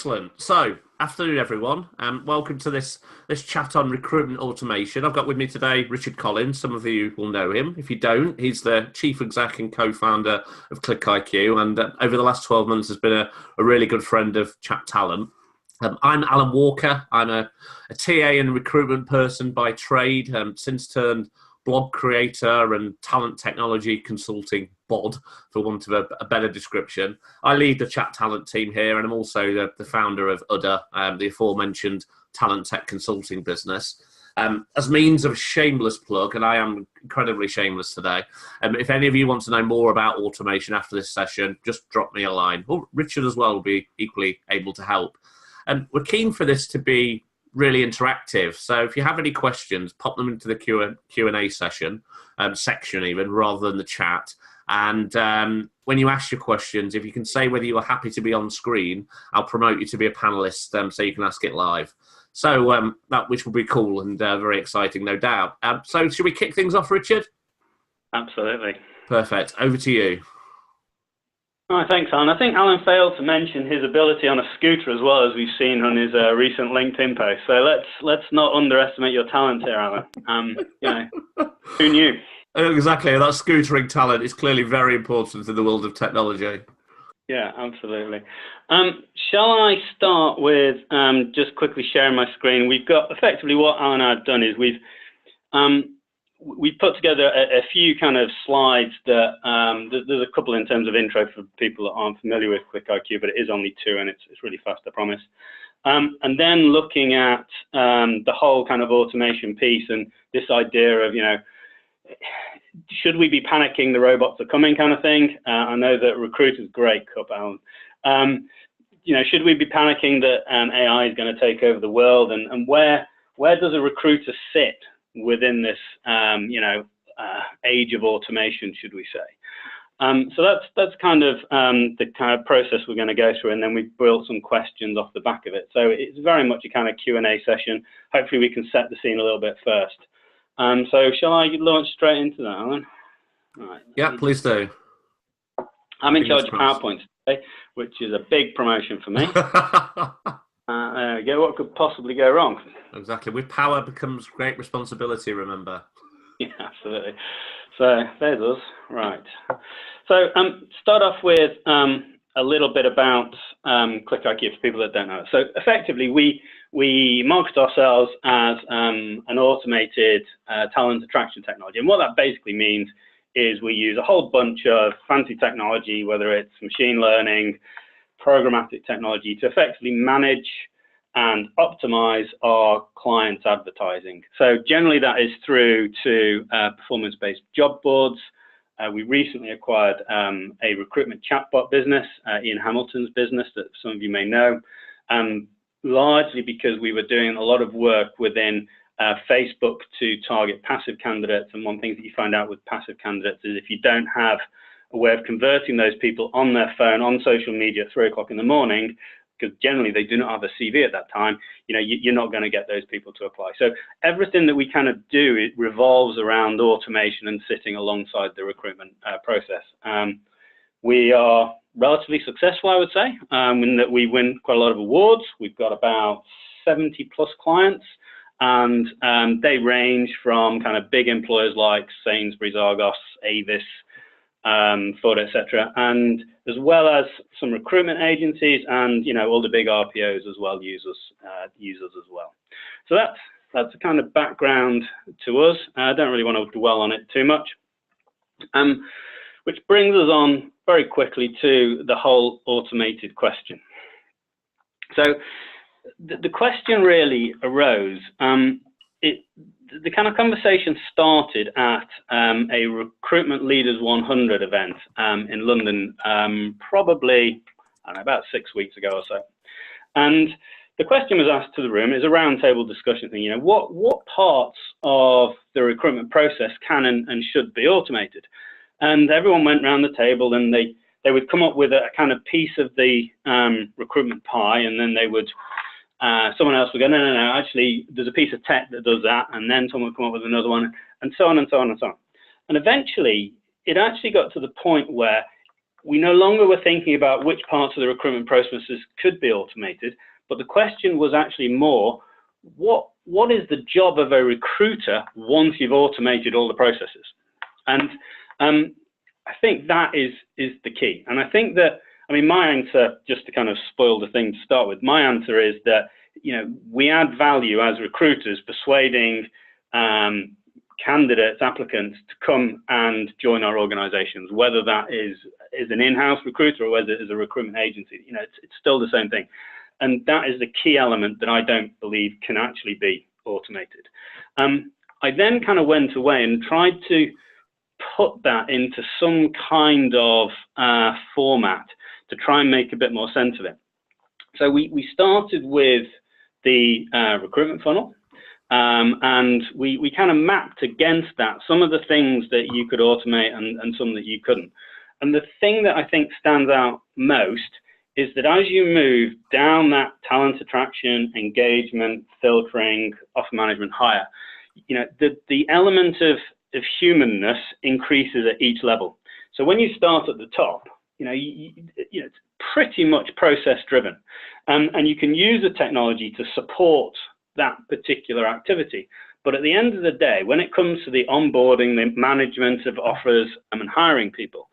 Excellent. So, afternoon, everyone, and welcome to this chat on recruitment automation. I've got with me today Richard Collins. Some of you will know him. If you don't, he's the chief exec and co-founder of ClickIQ, and over the last 12 months has been a really good friend of ChatTalent. I'm Alan Walker. I'm a TA and recruitment person by trade, since turned blog creator and talent technology consulting bod, for want of a better description. I lead the ChatTalent team here, and I'm also the founder of Udder, the aforementioned talent tech consulting business. As means of a shameless plug, and I am incredibly shameless today, if any of you want to know more about automation after this session, just drop me a line. Or Richard as well will be equally able to help. We're keen for this to be really interactive. So if you have any questions, pop them into the Q&A section, section even, rather than the chat. And when you ask your questions, if you can say whether you are happy to be on screen, I'll promote you to be a panelist so you can ask it live. So that which will be cool and very exciting, no doubt. So should we kick things off, Richard? Absolutely. Perfect. Over to you. All right, thanks, Alan. I think Alan failed to mention his ability on a scooter as well, as we've seen on his recent LinkedIn post. So let's not underestimate your talent here, Alan. Who knew? Exactly. That scootering talent is clearly very important in the world of technology. Yeah, absolutely. Shall I start with just quickly sharing my screen? We've got effectively what Alan and I have done is we've put together a few kind of slides that there's a couple in terms of intro for people that aren't familiar with ClickIQ, but it is only two and it's really fast, I promise. And then looking at the whole kind of automation piece and this idea of, should we be panicking, the robots are coming kind of thing? I know that recruiters great cup, Alan. Should we be panicking that AI is going to take over the world, and where does a recruiter sit within this, age of automation, should we say? So that's kind of the kind of process we're going to go through, and then we've built some questions off the back of it. So it's very much a kind of Q&A session. Hopefully we can set the scene a little bit first. So shall I launch straight into that, Alan? All right, yeah, please do. I'm in charge of PowerPoint today, which is a big promotion for me. There we go. What could possibly go wrong? Exactly. With power becomes great responsibility, remember. Yeah, absolutely. So there's us. Right. So start off with a little bit about ClickIQ for people that don't know. So effectively, we market ourselves as an automated talent attraction technology. And what that basically means is we use a whole bunch of fancy technology, whether it's machine learning, programmatic technology, to effectively manage and optimize our clients' advertising. So generally that is through to performance-based job boards. We recently acquired a recruitment chatbot business, Ian Hamilton's business, that some of you may know, largely because we were doing a lot of work within Facebook to target passive candidates. And one thing that you find out with passive candidates is if you don't have a way of converting those people on their phone, on social media at 3 o'clock in the morning, because generally they do not have a CV at that time, you're not going to get those people to apply. So everything that we kind of do, it revolves around automation and sitting alongside the recruitment process. We are relatively successful, I would say, in that we win quite a lot of awards. We've got about 70 plus clients, and they range from kind of big employers like Sainsbury's, Argos, Avis, Ford, etc., and as well as some recruitment agencies and all the big RPOs as well use us as well. So that's a kind of background to us. I don't really want to dwell on it too much, which brings us on very quickly to the whole automated question. So the question really arose. The kind of conversation started at a Recruitment Leaders 100 event in London, probably, I don't know, about 6 weeks ago or so. And the question was asked to the room, is a roundtable discussion thing, what parts of the recruitment process can and should be automated? And everyone went around the table and they would come up with a kind of piece of the recruitment pie, and then they would someone else would go, no, actually, there's a piece of tech that does that, and then someone would come up with another one, and so on and so on and so on. And eventually, it actually got to the point where we no longer were thinking about which parts of the recruitment processes could be automated, but the question was actually more, what is the job of a recruiter once you've automated all the processes? And I think that is the key. And I think that, I mean, my answer, just to kind of spoil the thing to start with, my answer is that, we add value as recruiters, persuading candidates, applicants to come and join our organizations, whether that is an in-house recruiter or whether it is a recruitment agency. It's still the same thing. And that is the key element that I don't believe can actually be automated. I then kind of went away and tried to put that into some kind of format to try and make a bit more sense of it. So we started with the recruitment funnel, and we kind of mapped against that some of the things that you could automate and some that you couldn't. And the thing that I think stands out most is that as you move down that talent attraction, engagement, filtering, offer management, hire, the element of humanness increases at each level. So when you start at the top, it's pretty much process driven, and you can use the technology to support that particular activity. But at the end of the day, when it comes to the onboarding, the management of offers and hiring people,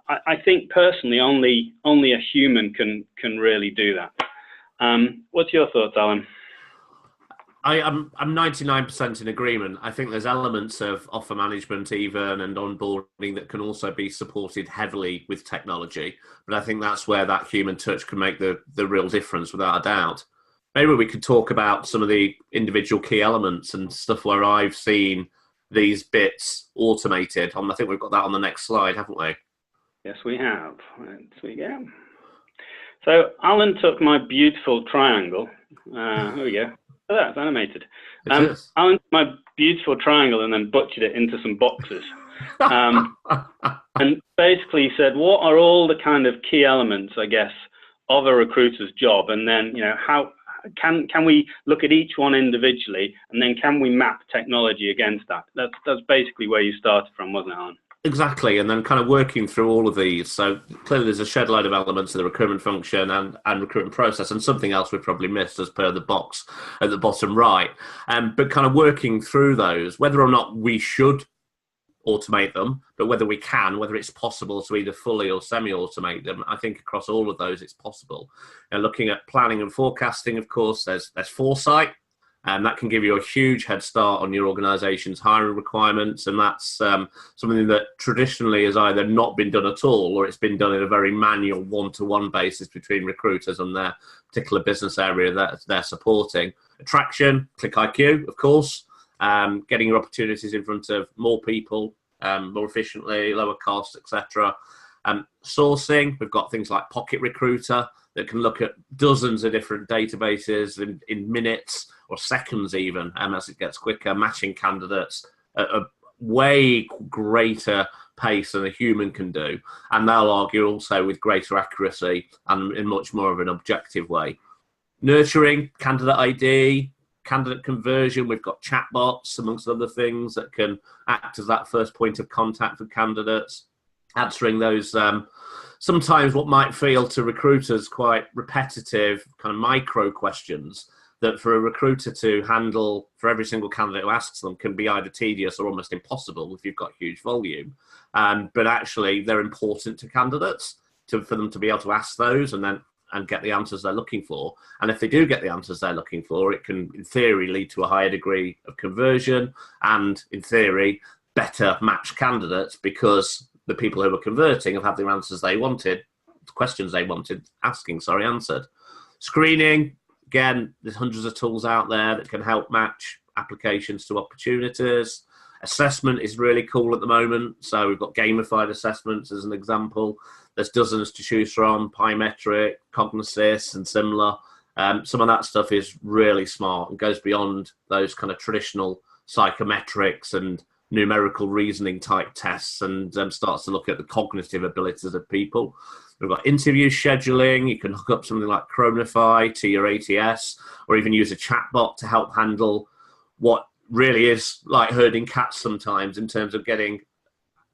I think personally only a human can really do that. What's your thoughts, Alan? I'm 99% in agreement. I think there's elements of offer management even and onboarding that can also be supported heavily with technology. But I think that's where that human touch can make the real difference, without a doubt. Maybe we could talk about some of the individual key elements and stuff where I've seen these bits automated. I think we've got that on the next slide, haven't we? Yes, we have. Let's we go. So Alan took my beautiful triangle. Here we go. Oh, that's animated. Alan took my beautiful triangle and then butchered it into some boxes. And basically said, what are all the kind of key elements, I guess, of a recruiter's job? And then, how can we look at each one individually, and then can we map technology against that? That's basically where you started from, wasn't it, Alan? Exactly, and then kind of working through all of these. So clearly there's a shed load of elements of the recruitment function and recruitment process, and something else we've probably missed as per the box at the bottom right. But kind of working through those, whether or not we should automate them, but whether we can, whether it's possible to either fully or semi-automate them. I think across all of those it's possible. Looking at planning and forecasting, of course, there's foresight. And that can give you a huge head start on your organisation's hiring requirements. And that's something that traditionally has either not been done at all, or it's been done in a very manual one-to-one basis between recruiters and their particular business area that they're supporting. Attraction, Click IQ, of course, getting your opportunities in front of more people, more efficiently, lower cost, etc. Sourcing, we've got things like Pocket Recruiter that can look at dozens of different databases in minutes or seconds even, as it gets quicker, matching candidates at a way greater pace than a human can do. And they'll argue also with greater accuracy and in much more of an objective way. Nurturing, candidate ID, candidate conversion, we've got chatbots, amongst other things, that can act as that first point of contact for candidates, answering those sometimes what might feel to recruiters quite repetitive kind of micro questions that for a recruiter to handle for every single candidate who asks them can be either tedious or almost impossible if you've got huge volume. But actually they're important to candidates for them to be able to ask those and get the answers they're looking for. And if they do get the answers they're looking for, it can, in theory, lead to a higher degree of conversion and, in theory, better match candidates because the people who are converting have had the answers they wanted, the questions they wanted answered. Screening, again, there's hundreds of tools out there that can help match applications to opportunities. Assessment is really cool at the moment. So we've got gamified assessments as an example. There's dozens to choose from, Pymetric, Cognosys, and similar. Some of that stuff is really smart and goes beyond those kind of traditional psychometrics and numerical reasoning type tests and starts to look at the cognitive abilities of people. We've got interview scheduling. You can hook up something like Chronify to your ATS or even use a chatbot to help handle what really is like herding cats sometimes in terms of getting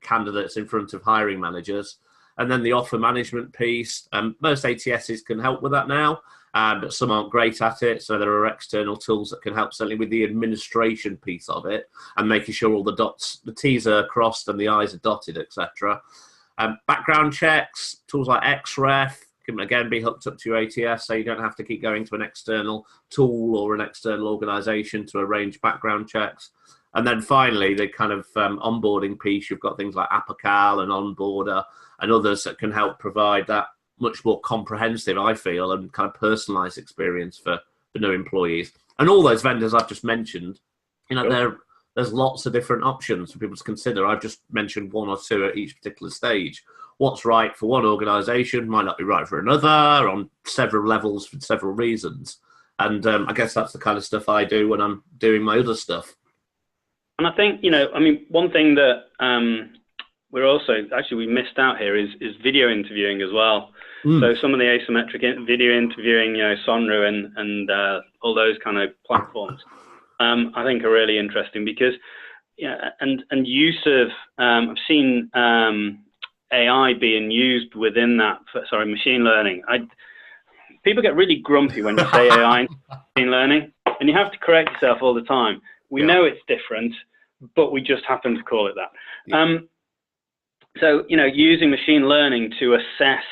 candidates in front of hiring managers. And then the offer management piece. Most ATSs can help with that now, but some aren't great at it. So there are external tools that can help, certainly with the administration piece of it and making sure all the T's are crossed and the I's are dotted, etc. Background checks, tools like XREF can again be hooked up to your ATS, so you don't have to keep going to an external tool or an external organization to arrange background checks. And then finally, the kind of onboarding piece, you've got things like Apocal and Onboarder and others that can help provide that much more comprehensive, I feel, and kind of personalized experience for new employees. And all those vendors I've just mentioned, there's lots of different options for people to consider. I've just mentioned one or two at each particular stage. What's right for one organization might not be right for another on several levels for several reasons. And I guess that's the kind of stuff I do when I'm doing my other stuff. And I think, one thing that we missed out here is video interviewing as well. So some of the asymmetric video interviewing, Sonru and all those kind of platforms, I think are really interesting because, and use of, I've seen AI being used within that, machine learning. People get really grumpy when you say AI and machine learning, and you have to correct yourself all the time. We know it's different, but we just happen to call it that. So, using machine learning to assess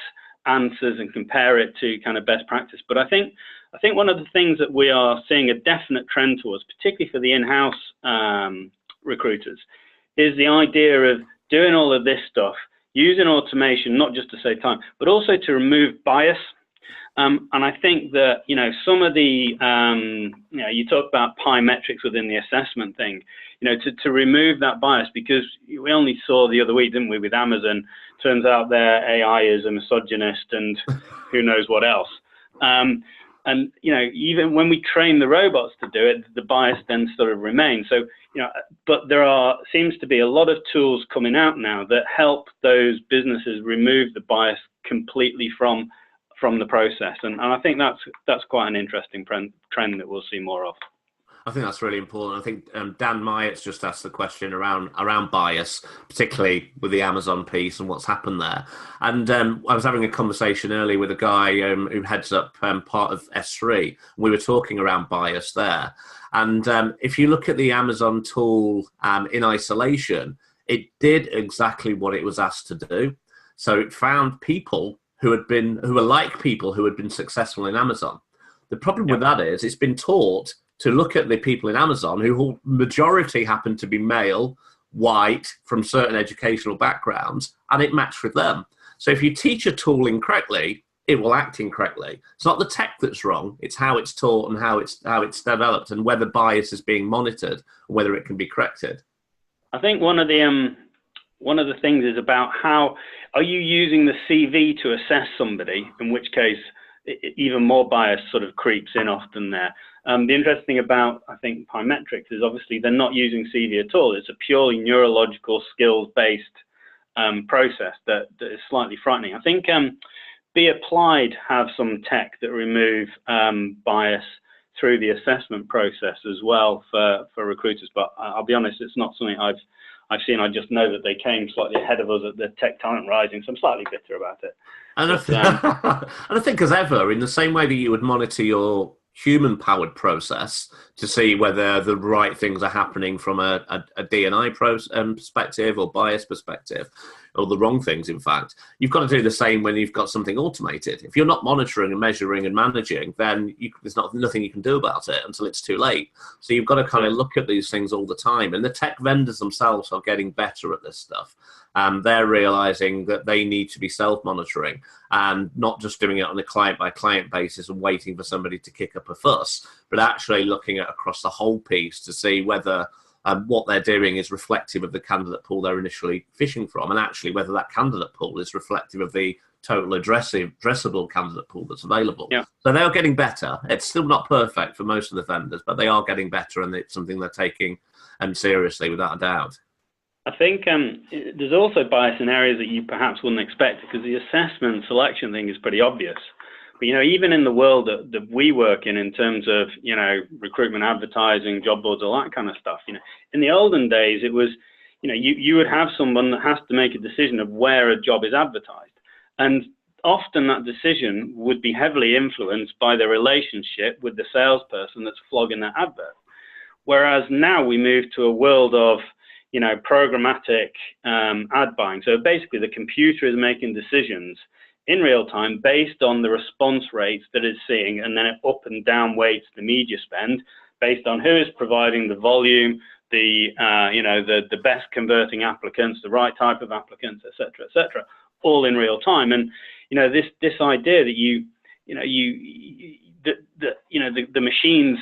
answers and compare it to kind of best practice. But I think one of the things that we are seeing a definite trend towards, particularly for the in-house recruiters, is the idea of doing all of this stuff, using automation, not just to save time, but also to remove bias. And I think that, some of the, you talk about pi metrics within the assessment thing, to remove that bias, because we only saw the other week, didn't we, with Amazon, turns out their AI is a misogynist and who knows what else. And, even when we train the robots to do it, the bias then sort of remains. So, but there seems to be a lot of tools coming out now that help those businesses remove the bias completely from the process. And I think that's quite an interesting trend that we'll see more of. I think that's really important. I think Dan Myatt's just asked the question around bias, particularly with the Amazon piece and what's happened there. And I was having a conversation earlier with a guy who heads up part of S3. We were talking around bias there. And if you look at the Amazon tool in isolation, it did exactly what it was asked to do. So it found people who were like people who had been successful in Amazon. The problem with that is it's been taught to look at the people in Amazon who majority happen to be male, white, from certain educational backgrounds, and it matched with them. So if you teach a tool incorrectly, it will act incorrectly. It's not the tech that's wrong, it's how it's taught and how it's developed and whether bias is being monitored and whether it can be corrected. I think one of the things is about how are you using the CV to assess somebody, in which case even more bias sort of creeps in often there. The interesting thing about, I think, Pymetrics is obviously they're not using CV at all. It's a purely neurological skills-based process that is slightly frightening. I think Be Applied have some tech that remove bias through the assessment process as well for recruiters. But I'll be honest, it's not something I've seen. I just know that they came slightly ahead of us at the Tech Talent Rising, so I'm slightly bitter about it. And I think as ever, in the same way that you would monitor your human-powered process to see whether the right things are happening from a D&I perspective or bias perspective, or the wrong things, in fact, you've got to do the same when you've got something automated. If you're not monitoring and measuring and managing, then there's nothing you can do about it until it's too late. So you've got to kind of look at these things all the time. And the tech vendors themselves are getting better at this stuff. They're realizing that they need to be self-monitoring and not just doing it on a client-by-client basis and waiting for somebody to kick up a fuss, but actually looking at across the whole piece to see whether what they're doing is reflective of the candidate pool they're initially fishing from, and actually whether that candidate pool is reflective of the total addressable candidate pool that's available. Yeah. So they are getting better. It's still not perfect for most of the vendors, but they are getting better, and it's something they're taking seriously, without a doubt. I think there's also bias in areas that you perhaps wouldn't expect, because the assessment selection thing is pretty obvious. But, even in the world that we work in terms of, recruitment, advertising, job boards, all that kind of stuff, in the olden days, it was, you would have someone that has to make a decision of where a job is advertised. And often that decision would be heavily influenced by the relationship with the salesperson that's flogging that advert. Whereas now we move to a world of, you know, programmatic ad buying. So basically the computer is making decisions in real time based on the response rates that it's seeing, and then it up and down weights the media spend based on who is providing the volume, the the best converting applicants, the right type of applicants, etc., all in real time. And you know, this idea that the machines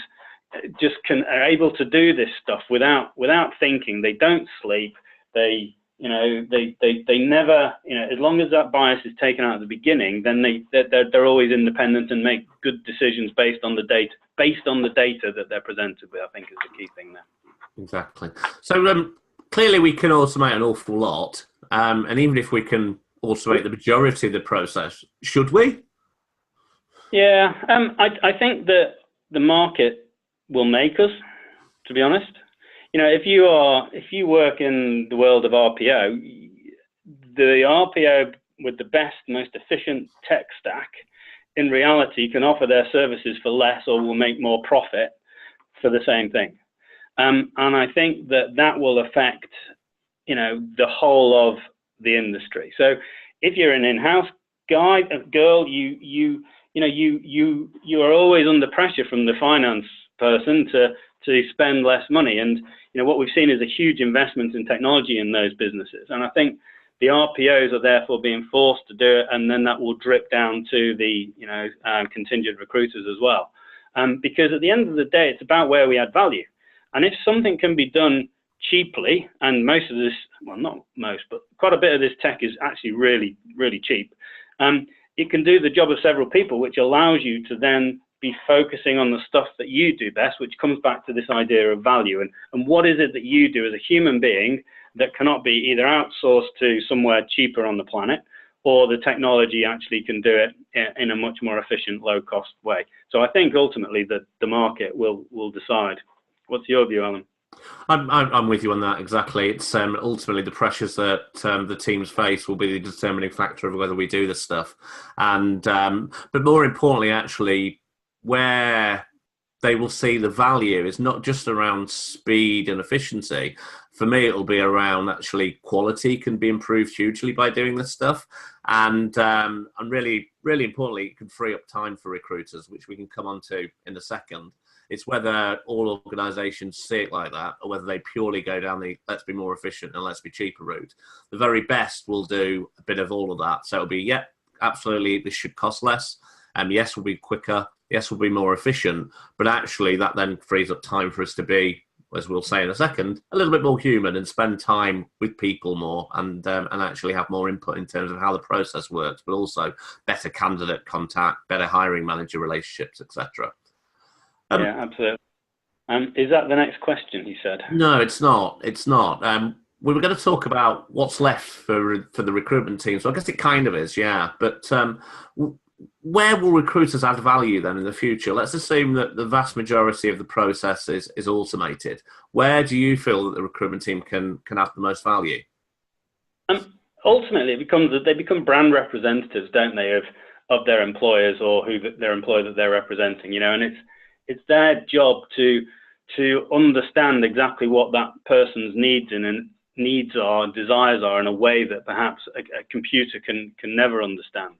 just are able to do this stuff without thinking. They don't sleep. They never, as long as that bias is taken out at the beginning, then they're always independent and make good decisions based on the data that they're presented with. I think is the key thing there. Exactly. So clearly we can automate an awful lot, and even if we can automate the majority of the process, should we? Yeah, I think that the market will make us, to be honest. You know, if you work in the world of RPO, the RPO with the best, most efficient tech stack, in reality, can offer their services for less or will make more profit for the same thing. And I think that will affect, you know, the whole of the industry. So if you're an in-house guy, girl, you are always under pressure from the finance person to spend less money. And you know what we've seen is a huge investment in technology in those businesses. And I think the RPOs are therefore being forced to do it, and then that will drip down to the contingent recruiters as well. Because at the end of the day, it's about where we add value. And if something can be done cheaply, and most of this, well, not most, but quite a bit of this tech is actually really, really cheap, it can do the job of several people, which allows you to then be focusing on the stuff that you do best, which comes back to this idea of value. And what is it that you do as a human being that cannot be either outsourced to somewhere cheaper on the planet, or the technology actually can do it in a much more efficient, low-cost way. So I think ultimately that the market will decide. What's your view, Alan? I'm with you on that, exactly. It's ultimately the pressures that the teams face will be the determining factor of whether we do this stuff. And but more importantly, actually, where they will see the value is not just around speed and efficiency. For me, it'll be around actually quality can be improved hugely by doing this stuff. And really, really importantly, it can free up time for recruiters, which we can come on to in a second. It's whether all organisations see it like that, or whether they purely go down the let's be more efficient and let's be cheaper route. The very best will do a bit of all of that. So it'll be, yeah, absolutely, this should cost less. Yes, we'll be quicker. Yes, we'll be more efficient. But actually, that then frees up time for us to be, as we'll say in a second, a little bit more human and spend time with people more, and actually have more input in terms of how the process works, but also better candidate contact, better hiring manager relationships, etc. Yeah, absolutely. Is that the next question, you said? No, it's not. It's not. We were going to talk about what's left for the recruitment team. So I guess it kind of is, yeah. But where will recruiters add value then in the future? Let's assume that the vast majority of the process is automated. Where do you feel that the recruitment team can add the most value? Ultimately, they become brand representatives, don't they, of their employers or their employer that they're representing, you know, and it's their job to understand exactly what that person's needs are, desires are, in a way that perhaps a computer can never understand.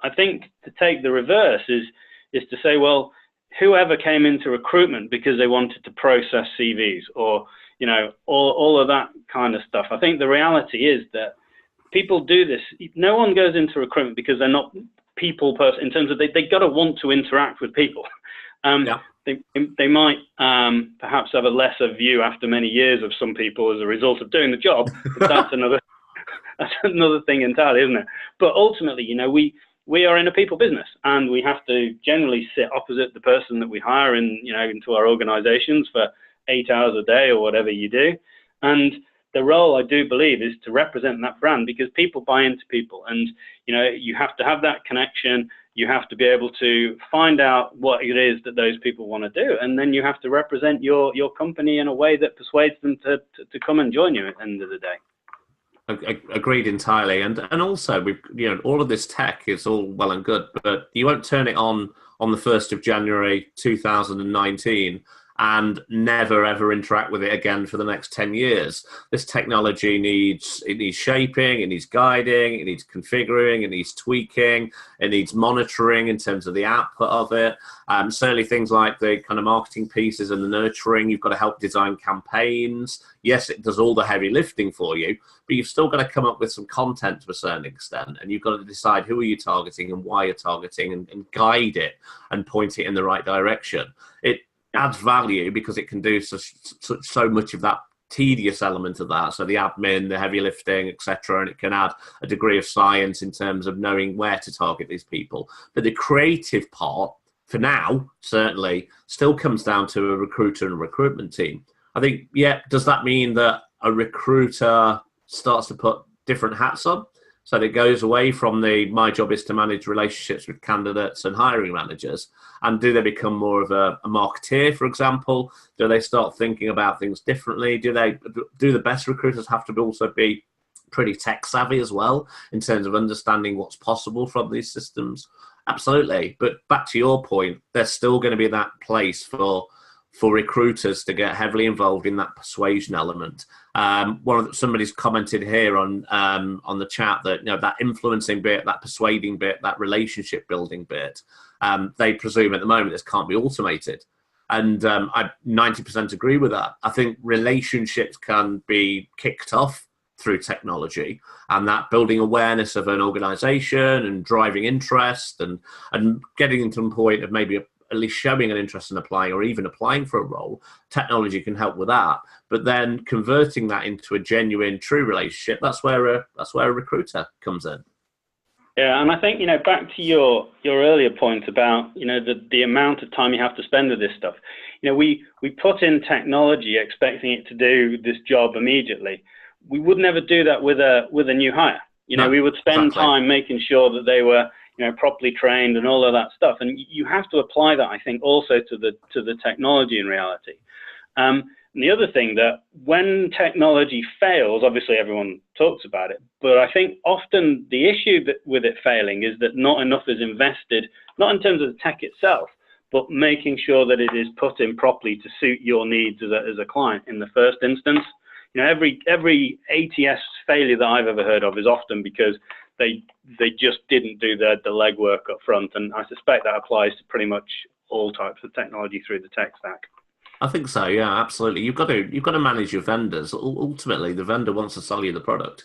I think to take the reverse is to say, well, whoever came into recruitment because they wanted to process CVs or, you know, all of that kind of stuff. I think the reality is that people do this. No one goes into recruitment because they're not people person in terms of they got to want to interact with people. Yeah. They might perhaps have a lesser view after many years of some people as a result of doing the job, but that's another thing entirely, isn't it? But ultimately, you know, we are in a people business, and we have to generally sit opposite the person that we hire into our organizations for 8 hours a day or whatever you do. And the role, I do believe, is to represent that brand, because people buy into people, and you know, you have to have that connection. You have to be able to find out what it is that those people want to do, and then you have to represent your company in a way that persuades them to come and join you at the end of the day. Agreed entirely, and also we've all of this tech is all well and good, but you won't turn it on the 1st of January 2019 and never ever interact with it again for the next 10 years. This technology needs shaping, it needs guiding, it needs configuring, it needs tweaking, it needs monitoring in terms of the output of it. Certainly things like the kind of marketing pieces and the nurturing, you've got to help design campaigns. Yes, it does all the heavy lifting for you, but you've still got to come up with some content to a certain extent, and you've got to decide who are you targeting and why you're targeting, and guide it and point it in the right direction. It adds value because it can do so much of that tedious element of that, so the admin, the heavy lifting, etc., and it can add a degree of science in terms of knowing where to target these people. But the creative part, for now, certainly still comes down to a recruiter and a recruitment team. I think, yeah, does that mean that a recruiter starts to put different hats on? So it goes away from my job is to manage relationships with candidates and hiring managers. And do they become more of a marketeer, for example? Do they start thinking about things differently? Do the best recruiters have to also be pretty tech savvy as well in terms of understanding what's possible from these systems? Absolutely. But back to your point, there's still going to be that place for recruiters to get heavily involved in that persuasion element. Somebody's commented here on the chat that that influencing bit, that persuading bit, that relationship building bit, they presume at the moment this can't be automated. And I 90% agree with that. I think relationships can be kicked off through technology, and that building awareness of an organization and driving interest and getting to the point of maybe at least showing an interest in applying or even applying for a role. Technology can help with that, but then converting that into a genuine, true relationship, that's where a recruiter comes in. Yeah, and I think, back to your earlier point about, the amount of time you have to spend with this stuff. We put in technology expecting it to do this job immediately. We would never do that with a new hire. No, we would spend exactly. time making sure that they were properly trained and all of that stuff. And you have to apply that, I think, also to the technology in reality. And the other thing, that when technology fails, obviously everyone talks about it, but I think often the issue with it failing is that not enough is invested, not in terms of the tech itself, but making sure that it is put in properly to suit your needs as a client in the first instance. Every ATS failure that I've ever heard of is often because they just didn't do the legwork up front, and I suspect that applies to pretty much all types of technology through the tech stack. I think so. Yeah, absolutely. You've got to manage your vendors. Ultimately, the vendor wants to sell you the product,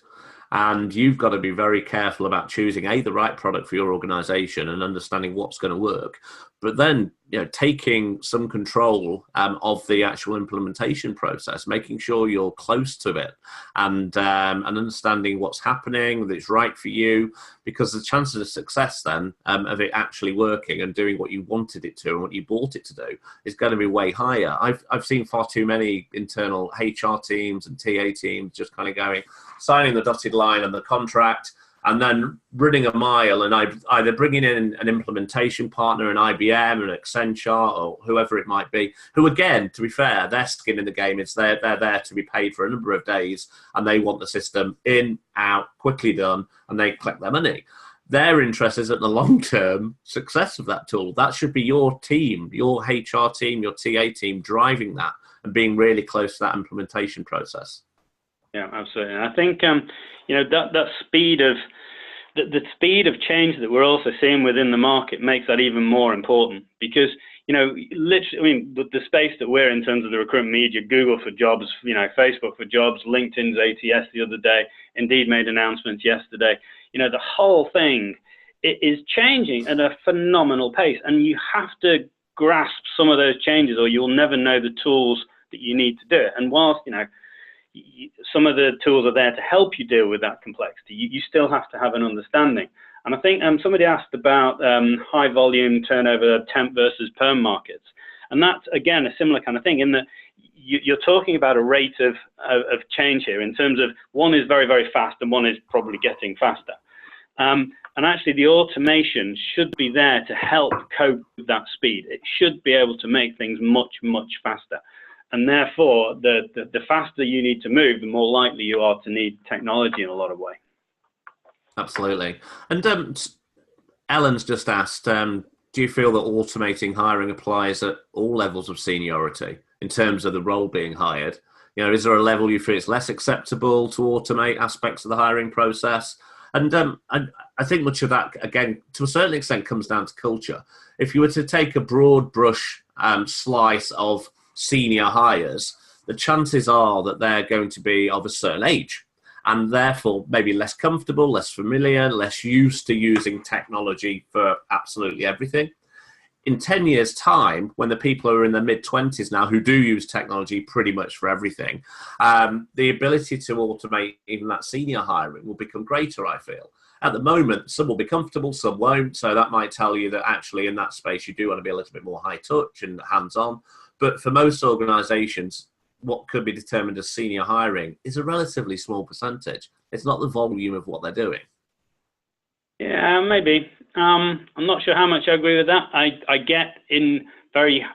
and you've got to be very careful about choosing the right product for your organization and understanding what's going to work. But then, taking some control of the actual implementation process, making sure you're close to it, and understanding what's happening, that it's right for you, because the chances of success then of it actually working and doing what you wanted it to and what you bought it to do is going to be way higher. I've seen far too many internal HR teams and TA teams just kind of signing the dotted line on the contract, and then running a mile and either bringing in an implementation partner, an IBM, an Accenture, or whoever it might be, who, again, to be fair, their skin in the game is they're there to be paid for a number of days, and they want the system in, out, quickly done, and they collect their money. Their interest is at the long-term success of that tool. That should be your team, your HR team, your TA team driving that and being really close to that implementation process. Yeah, absolutely. And I think that speed of the speed of change that we're also seeing within the market makes that even more important, because literally, the space that we're in terms of the recruitment media, Google for jobs, Facebook for jobs, LinkedIn's ATS the other day, Indeed made announcements yesterday. The whole thing, it is changing at a phenomenal pace, and you have to grasp some of those changes, or you'll never know the tools that you need to do it. And whilst some of the tools are there to help you deal with that complexity, you still have to have an understanding. And I think somebody asked about high volume turnover temp versus perm markets, and that's again a similar kind of thing, in that you're talking about a rate of change here, in terms of one is very, very fast and one is probably getting faster. And actually the automation should be there to help cope with that speed. It should be able to make things much, much faster. and therefore the faster you need to move, the more likely you are to need technology in a lot of ways. Absolutely. And Ellen's just asked, do you feel that automating hiring applies at all levels of seniority in terms of the role being hired? You know, is there a level you feel it's less acceptable to automate aspects of the hiring process? And I think much of that, again, to a certain extent, comes down to culture. If you were to take a broad brush slice of senior hires, the chances are that they're going to be of a certain age, and therefore maybe less comfortable, less familiar, less used to using technology for absolutely everything. In 10 years' time, when the people who are in their mid-20s now who do use technology pretty much for everything, the ability to automate even that senior hiring will become greater, I feel. At the moment, some will be comfortable, some won't, so that might tell you that actually in that space you do want to be a little bit more high-touch and hands-on. But for most organisations, what could be determined as senior hiring is a relatively small percentage. It's not the volume of what they're doing. Yeah, maybe. I'm not sure how much I agree with that. I get in very,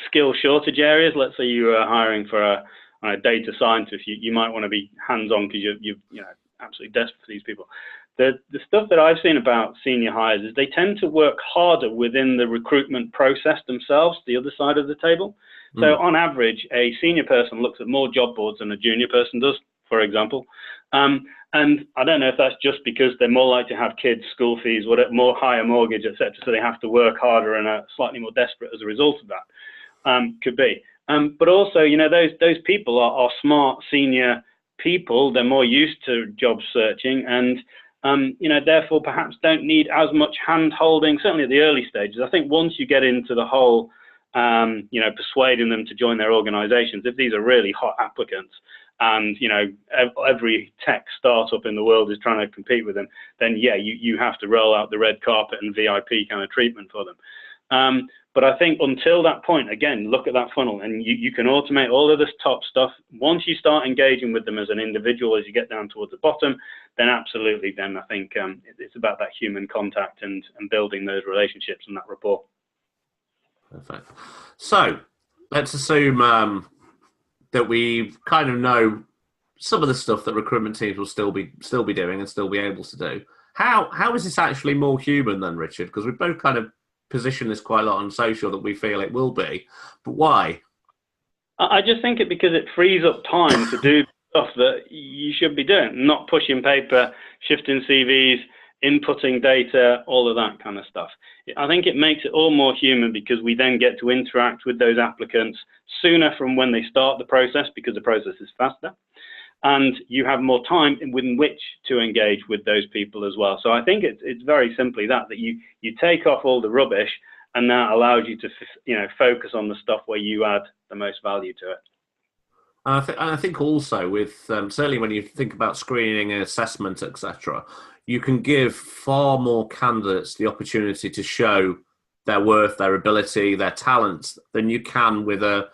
skill shortage areas. Let's say you are hiring for a data scientist. You might want to be hands-on because you're absolutely desperate for these people. The stuff that I've seen about senior hires is they tend to work harder within the recruitment process themselves, the other side of the table. So on average, a senior person looks at more job boards than a junior person does, for example. And I don't know if that's just because they're more likely to have kids, school fees, whatever, more higher mortgage, etc. So they have to work harder and are slightly more desperate as a result of that. Could be. But also, those people are smart senior people. They're more used to job searching and, therefore perhaps don't need as much hand holding, certainly at the early stages. I think once you get into the whole, persuading them to join their organizations, if these are really hot applicants, and every tech startup in the world is trying to compete with them, then yeah, you have to roll out the red carpet and VIP kind of treatment for them. But I think until that point, again, look at that funnel, and you can automate all of this top stuff. Once you start engaging with them as an individual, as you get down towards the bottom, then absolutely, then I think it's about that human contact and building those relationships and that rapport. Perfect. So let's assume that we kind of know some of the stuff that recruitment teams will still be doing and still be able to do. How is this actually more human then, Richard? Because we've both kind of positioned this quite a lot on social that we feel it will be, but why? I just think because it frees up time to do stuff that you should be doing, not pushing paper, shifting CVs, inputting data, all of that kind of stuff. I think it makes it all more human because we then get to interact with those applicants sooner from when they start the process, because the process is faster, and you have more time within which to engage with those people as well. So I think it's very simply that you take off all the rubbish, and that allows you to focus on the stuff where you add the most value to it. I think also with certainly when you think about screening and assessment, etc., you can give far more candidates the opportunity to show their worth, their ability, their talents than you can with a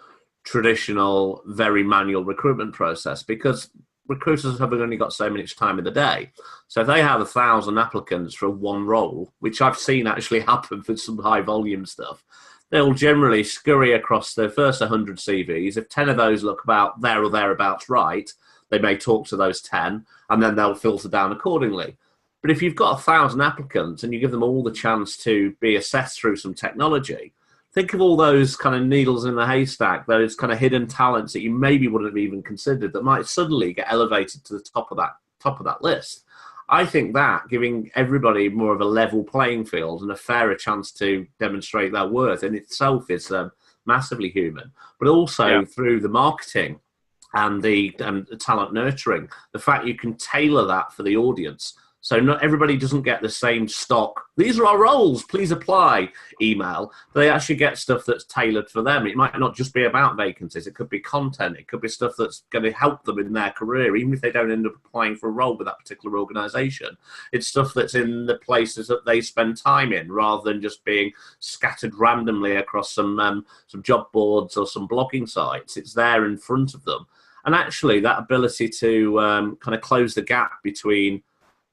traditional, very manual recruitment process, because recruiters have only got so much time in the day. So if they have 1,000 applicants for one role, which I've seen actually happen for some high volume stuff, they'll generally scurry across the first 100 CVs. If 10 of those look about there or thereabouts right, they may talk to those 10 and then they'll filter down accordingly. But if you've got 1,000 applicants and you give them all the chance to be assessed through some technology, think of all those kind of needles in the haystack, those kind of hidden talents that you maybe wouldn't have even considered that might suddenly get elevated to the top of that list. I think that giving everybody more of a level playing field and a fairer chance to demonstrate their worth in itself is massively human. But also through the marketing and the talent nurturing, the fact you can tailor that for the audience. So not everybody doesn't get the same stock, these are our roles, please apply email. They actually get stuff that's tailored for them. It might not just be about vacancies. It could be content. It could be stuff that's going to help them in their career, even if they don't end up applying for a role with that particular organisation. It's stuff that's in the places that they spend time in, rather than just being scattered randomly across some job boards or some blogging sites. It's there in front of them. And actually that ability to kind of close the gap between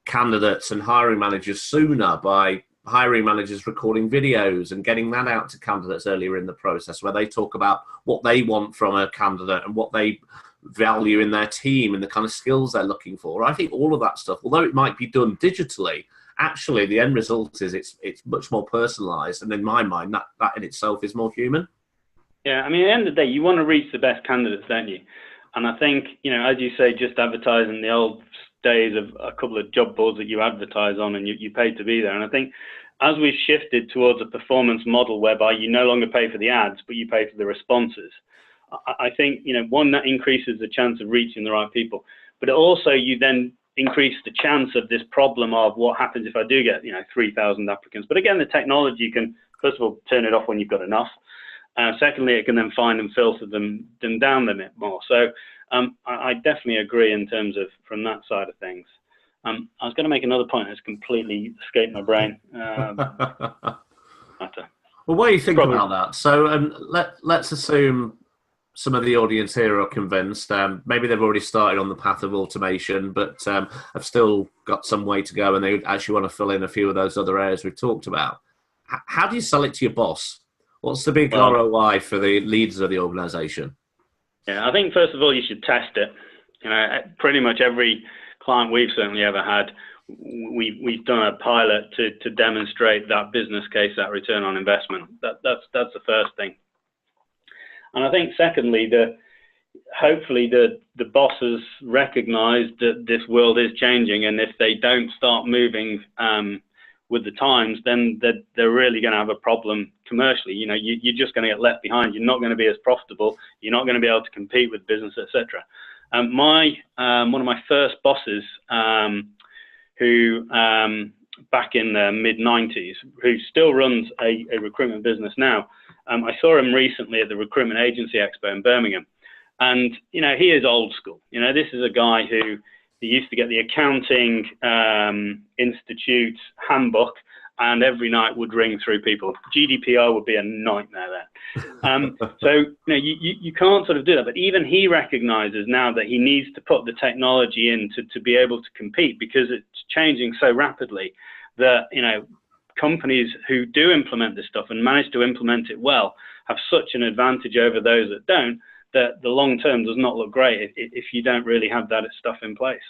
candidates and hiring managers sooner by hiring managers recording videos and getting that out to candidates earlier in the process, where they talk about what they want from a candidate and what they value in their team and the kind of skills they're looking for. I think all of that stuff, although it might be done digitally, actually the end result is it's much more personalised, and in my mind, that in itself is more human. Yeah, I mean, at the end of the day, you want to reach the best candidates, don't you? And I think, as you say, just advertising, the old days of a couple of job boards that you advertise on and you pay to be there. And I think as we've shifted towards a performance model whereby you no longer pay for the ads, but you pay for the responses, I think, one, that increases the chance of reaching the right people, but also you then increase the chance of this problem of what happens if I do get, 3,000 applicants. But again, the technology can, first of all, turn it off when you've got enough. Secondly, it can then find and filter them down a bit more. So I definitely agree in terms of from that side of things. I was going to make another point that's completely escaped my brain. Well, what do you think about that? So let's assume some of the audience here are convinced. Maybe they've already started on the path of automation, but have still got some way to go, and they actually want to fill in a few of those other areas we've talked about. How do you sell it to your boss? What's the big ROI for the leaders of the organisation? Yeah, I think first of all you should test it. Pretty much every client we've certainly ever had, we've done a pilot to demonstrate that business case, that return on investment. That's the first thing. And I think secondly, hopefully the bosses recognise that this world is changing, and if they don't start moving with the times, then they're really going to have a problem commercially. You're just going to get left behind. You're not going to be as profitable. You're not going to be able to compete with business, etc. One of my first bosses, who back in the mid-90s, who still runs a recruitment business now, I saw him recently at the Recruitment Agency Expo in Birmingham, and he is old school. This is a guy who he used to get the accounting institute handbook, and every night would ring through people. GDPR would be a nightmare there. So you can't sort of do that. But even he recognises now that he needs to put the technology in to be able to compete, because it's changing so rapidly that companies who do implement this stuff and manage to implement it well have such an advantage over those that don't, that the long term does not look great if you don't really have that stuff in place.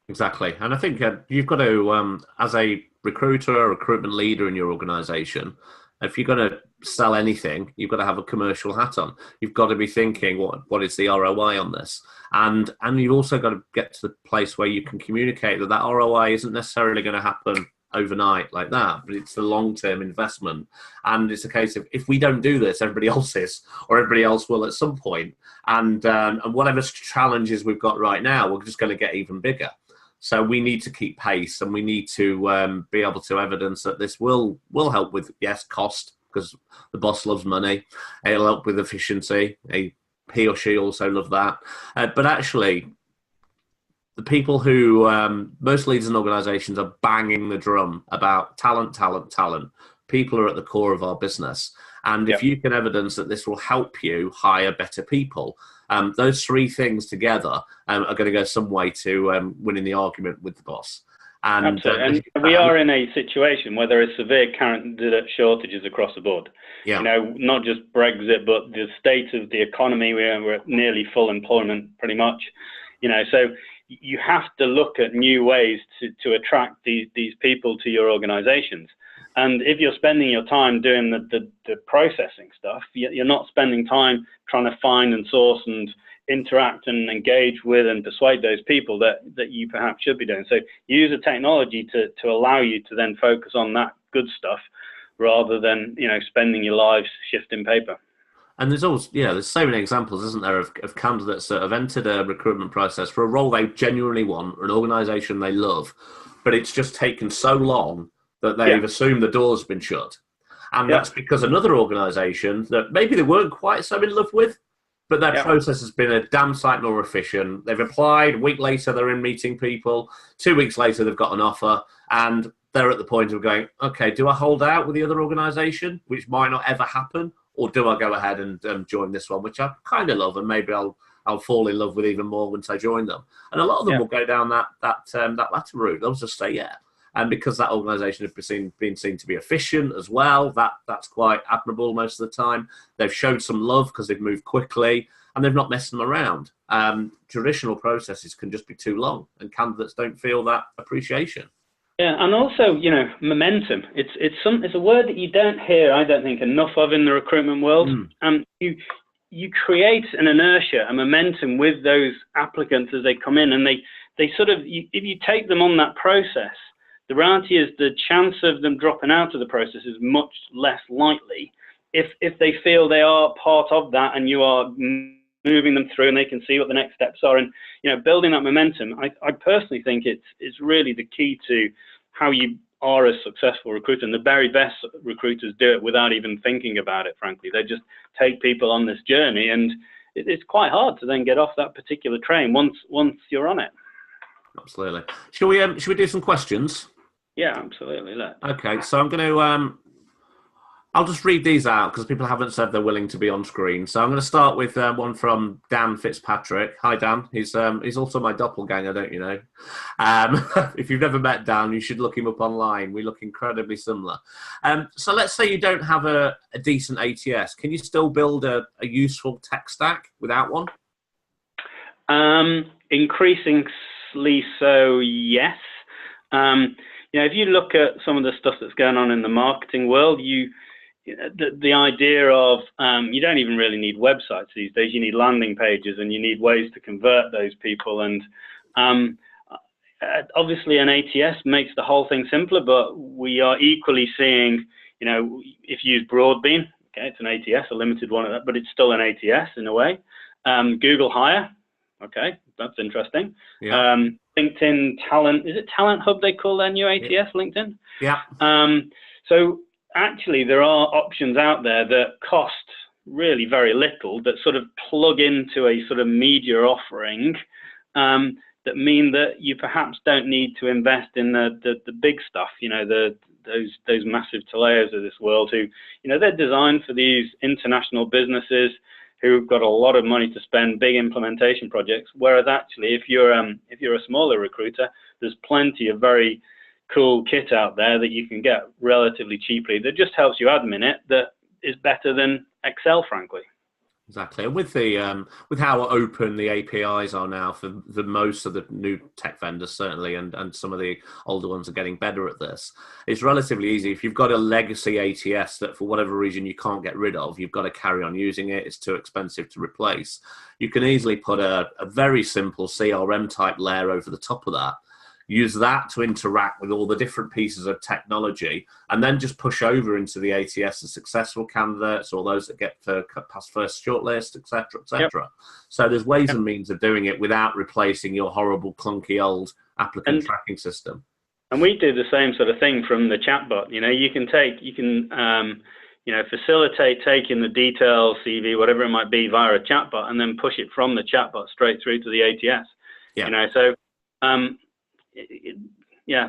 Exactly. And I think you've got to, as a recruiter or recruitment leader in your organisation, if you're going to sell anything, you've got to have a commercial hat on. You've got to be thinking, what is the ROI on this? And you've also got to get to the place where you can communicate that ROI isn't necessarily going to happen overnight like that, but it's a long-term investment. And it's a case of, if we don't do this, everybody else is, or everybody else will at some point. And whatever challenges we've got right now, we're just going to get even bigger. So we need to keep pace, and we need to be able to evidence that this will help with, yes, cost, because the boss loves money. It'll help with efficiency. He or she also love that. But actually, the people who, most leaders and organisations are banging the drum about talent. People are at the core of our business. And if you can evidence that this will help you hire better people, those three things together are going to go some way to winning the argument with the boss. And, absolutely. And we are in a situation where there is severe candidate shortages across the board. Yeah. Not just Brexit, but the state of the economy. We're at nearly full employment, pretty much. So you have to look at new ways to attract these people to your organizations. And if you're spending your time doing the processing stuff, you're not spending time trying to find and source and interact and engage with and persuade those people that you perhaps should be doing. So use a technology to allow you to then focus on that good stuff, rather than spending your lives shifting paper. And there's always, there's so many examples, isn't there, of candidates that have entered a recruitment process for a role they genuinely want, or an organisation they love, but it's just taken so long that they've assumed the door's been shut. And that's because another organisation that maybe they weren't quite so in love with, but their process has been a damn sight more efficient. They've applied, a week later they're in meeting people, 2 weeks later they've got an offer, and they're at the point of going, okay, do I hold out with the other organisation, which might not ever happen, or do I go ahead and join this one, which I kind of love, and maybe I'll fall in love with even more once I join them. And a lot of them will go down that latter route. They'll just say, yeah. And because that organisation has been seen to be efficient as well, that's quite admirable most of the time. They've showed some love because they've moved quickly and they've not messed them around. Traditional processes can just be too long, and candidates don't feel that appreciation. Yeah, and also, momentum. It's a word that you don't hear, I don't think, enough of in the recruitment world. You create an inertia, a momentum with those applicants as they come in, and they sort of, if you take them on that process, the reality is the chance of them dropping out of the process is much less likely if they feel they are part of that and you are moving them through and they can see what the next steps are, and building that momentum. I personally think it's really the key to how you are a successful recruiter, and the very best recruiters do it without even thinking about it, frankly. They just take people on this journey, and it's quite hard to then get off that particular train once you're on it. Absolutely. Should we do some questions? Yeah, absolutely. Okay, so I'm going to I'll just read these out because people haven't said they're willing to be on screen. So I'm going to start with one from Dan Fitzpatrick. Hi, Dan. He's also my doppelganger, don't you know? If you've never met Dan, you should look him up online. We look incredibly similar. So let's say you don't have a decent ATS. Can you still build a useful tech stack without one? Increasingly so, yes. If you look at some of the stuff that's going on in the marketing world, the idea of you don't even really need websites these days. You need landing pages, and you need ways to convert those people. And obviously, an ATS makes the whole thing simpler. But we are equally seeing, if you use Broadbean, okay, it's an ATS, a limited one of that, but it's still an ATS in a way. Google Hire, okay, that's interesting. Yeah. LinkedIn Talent, is it Talent Hub they call their new ATS? Yeah. LinkedIn. Yeah. So actually, there are options out there that cost really very little, that sort of plug into a sort of media offering, that mean that you perhaps don't need to invest in the big stuff. Those massive Taleos of this world who, they're designed for these international businesses who've got a lot of money to spend, big implementation projects. Whereas actually, if you're a smaller recruiter, there's plenty of very cool kit out there that you can get relatively cheaply that just helps you admin it, that is better than Excel, frankly. Exactly. And with how open the APIs are now for the most of the new tech vendors, certainly, and some of the older ones are getting better at this, it's relatively easy. If you've got a legacy ATS that for whatever reason you can't get rid of, you've got to carry on using it, it's too expensive to replace, you can easily put a very simple CRM type layer over the top of that, use that to interact with all the different pieces of technology, and then just push over into the ATS the successful candidates or those that get past first shortlist, etc., etc. Yep. So there's ways and means of doing it without replacing your horrible, clunky old applicant tracking system. And we do the same sort of thing from the chatbot. You can facilitate taking the details, CV, whatever it might be, via a chatbot, and then push it from the chatbot straight through to the ATS. Yeah.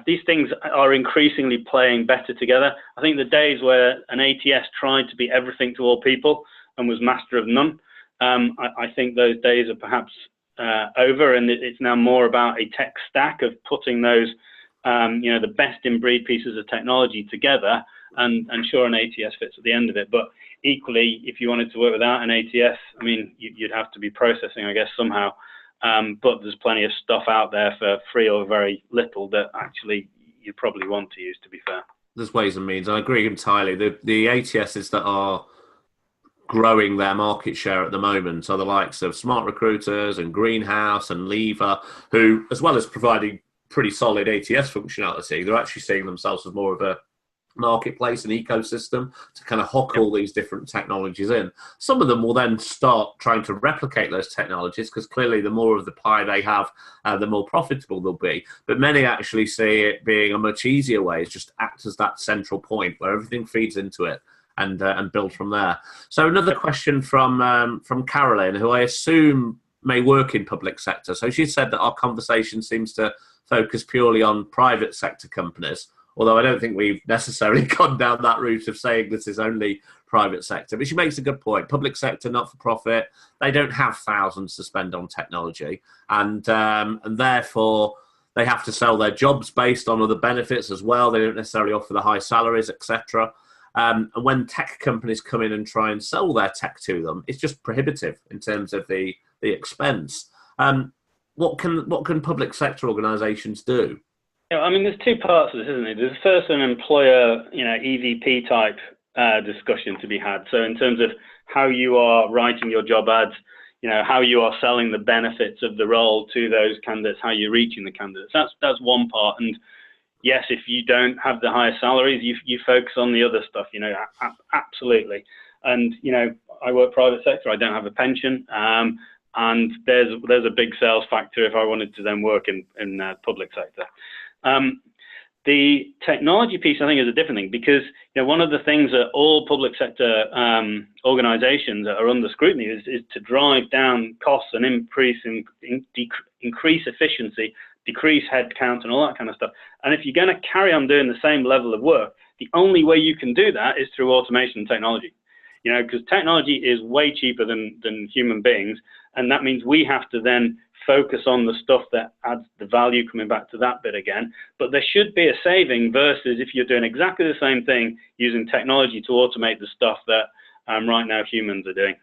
These things are increasingly playing better together. I think the days where an ATS tried to be everything to all people and was master of none, I think those days are perhaps over, and it's now more about a tech stack of putting those, the best in breed pieces of technology together, and sure, an ATS fits at the end of it. But equally, if you wanted to work without an ATS, I mean, you'd have to be processing, I guess, somehow. But there's plenty of stuff out there for free or very little that actually you probably want to use, to be fair. There's ways and means. I agree entirely. The ATSs that are growing their market share at the moment are the likes of Smart Recruiters and Greenhouse and Lever, who, as well as providing pretty solid ATS functionality, they're actually seeing themselves as more of a marketplace and ecosystem to kind of hook all these different technologies in. Some of them will then start trying to replicate those technologies because clearly the more of the pie they have, the more profitable they'll be. But many actually see it being a much easier way, is just act as that central point where everything feeds into it and build from there. So another question from Carolyn, who I assume may work in public sector. So she said that our conversation seems to focus purely on private sector companies, although I don't think we've necessarily gone down that route of saying this is only private sector. But she makes a good point. Public sector, not-for-profit, they don't have thousands to spend on technology. And therefore, They have to sell their jobs based on other benefits as well. They don't necessarily offer the high salaries, etc. And when tech companies come in and try and sell their tech to them, it's just prohibitive in terms of the expense. What can public sector organisations do? Yeah, I mean, there's two parts of this, isn't it? There's first an employer, EVP type discussion to be had. So in terms of how you are writing your job ads, how you are selling the benefits of the role to those candidates, how you're reaching the candidates. That's one part. And yes, if you don't have the higher salaries, you focus on the other stuff. Absolutely. And I work private sector. I don't have a pension. And there's a big sales factor if I wanted to then work in public sector. The technology piece, I think, is a different thing because one of the things that all public sector organisations that are under scrutiny is to drive down costs and increase efficiency, decrease headcount, and all that kind of stuff. And if you're going to carry on doing the same level of work, the only way you can do that is through automation and technology. Because technology is way cheaper than human beings, and that means we have to then focus on the stuff that adds the value, coming back to that bit again. But there should be a saving versus if you're doing exactly the same thing using technology to automate the stuff that right now humans are doing.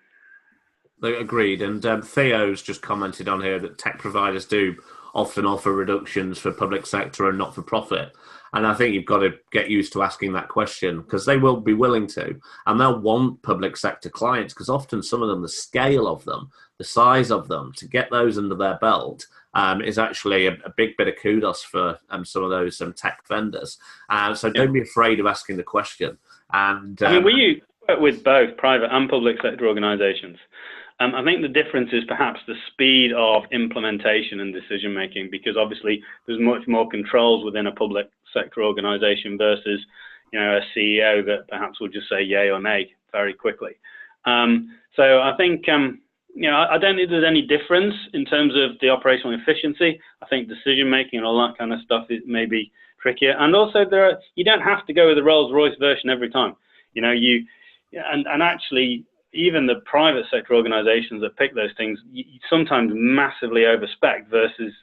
Agreed. And Theo's just commented on here that tech providers do often offer reductions for public sector and not for profit. And I think you've got to get used to asking that question because they will be willing to, and they'll want public sector clients because often some of them, the scale of them, the size of them, to get those under their belt is actually a big bit of kudos for some of those tech vendors. So don't be afraid of asking the question. And I mean, we work with both private and public sector organisations. I think the difference is perhaps the speed of implementation and decision making, because obviously there's much more controls within a public sector organisation versus, a CEO that perhaps will just say yay or nay very quickly. So I think, I don't think there's any difference in terms of the operational efficiency. I think decision making and all that kind of stuff is maybe trickier. And also you don't have to go with the Rolls-Royce version every time. And actually, even the private sector organisations that pick those things, you sometimes massively overspec versus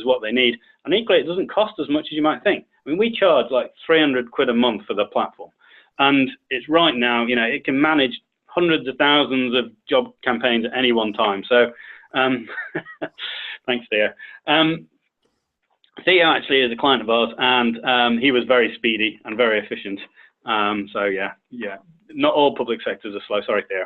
what they need. And equally, it doesn't cost as much as you might think. I mean, we charge like 300 quid a month for the platform. And it's right now, it can manage hundreds of thousands of job campaigns at any one time. So thanks, Theo. Theo actually is a client of ours, and he was very speedy and very efficient. So yeah. Not all public sectors are slow. Sorry, Theo.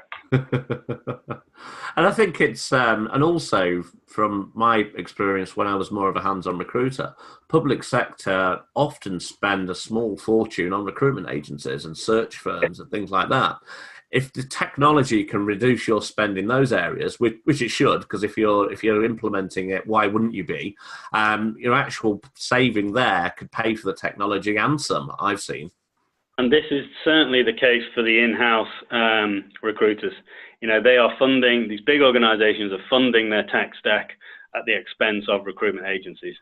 And I think it's, and also from my experience when I was more of a hands-on recruiter, public sector often spend a small fortune on recruitment agencies and search firms and things like that. If the technology can reduce your spend in those areas, which it should, because if you're implementing it, why wouldn't you be? Your actual saving there could pay for the technology and some, I've seen. And this is certainly the case for the in-house recruiters. They are funding, these big organizations are funding their tech stack at the expense of recruitment agencies.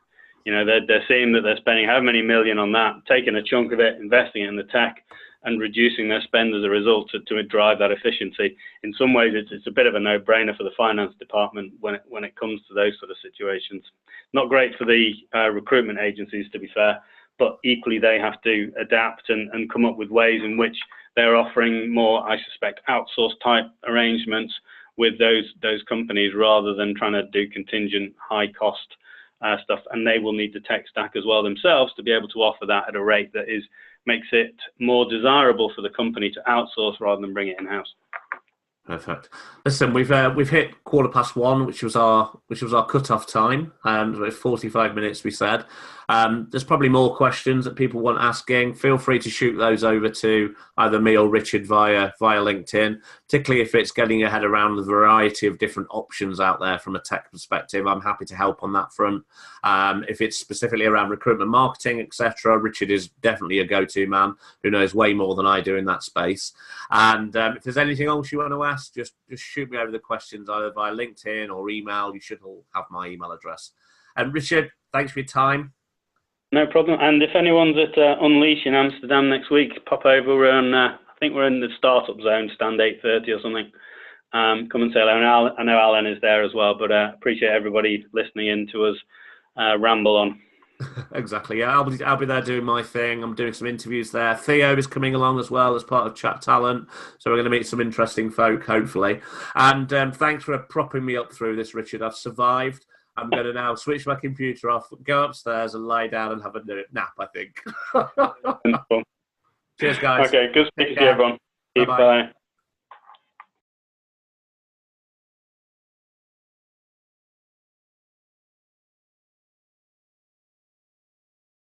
They're seeing that they're spending how many million on that, taking a chunk of it, investing it in the tech, and reducing their spend as a result to drive that efficiency. In some ways, it's a bit of a no-brainer for the finance department when it comes to those sort of situations. Not great for the recruitment agencies, to be fair, but equally they have to adapt and come up with ways in which they're offering more, I suspect, outsourced type arrangements with those companies rather than trying to do contingent high cost stuff. And they will need the tech stack as well themselves to be able to offer that at a rate that makes it more desirable for the company to outsource rather than bring it in-house. Perfect. Listen, we've hit 1:15, which was our cut-off time, and 45 minutes we said. There's probably more questions that people want asking. Feel free to shoot those over to either me or Richard via LinkedIn, particularly if it's getting your head around the variety of different options out there from a tech perspective. I'm happy to help on that front. If it's specifically around recruitment marketing, etc., Richard is definitely a go-to man who knows way more than I do in that space. And if there's anything else you want to ask, just shoot me over the questions either via LinkedIn or email. You should all have my email address. And Richard, thanks for your time. No problem. And if anyone's at Unleash in Amsterdam next week, pop over. We're on, I think we're in the startup zone, stand 8:30 or something. Come and say hello. And I know Alan is there as well, but appreciate everybody listening in to us ramble on. Exactly. Yeah, I'll be there doing my thing. I'm doing some interviews there. Theo is coming along as well as part of ChatTalent, so we're going to meet some interesting folk, hopefully. And thanks for propping me up through this, Richard. I've survived. I'm going to now switch my computer off, go upstairs, and lie down and have a nap, I think. Cheers, guys. Okay, good Take speaking to you, care. everyone. Bye bye. Bye.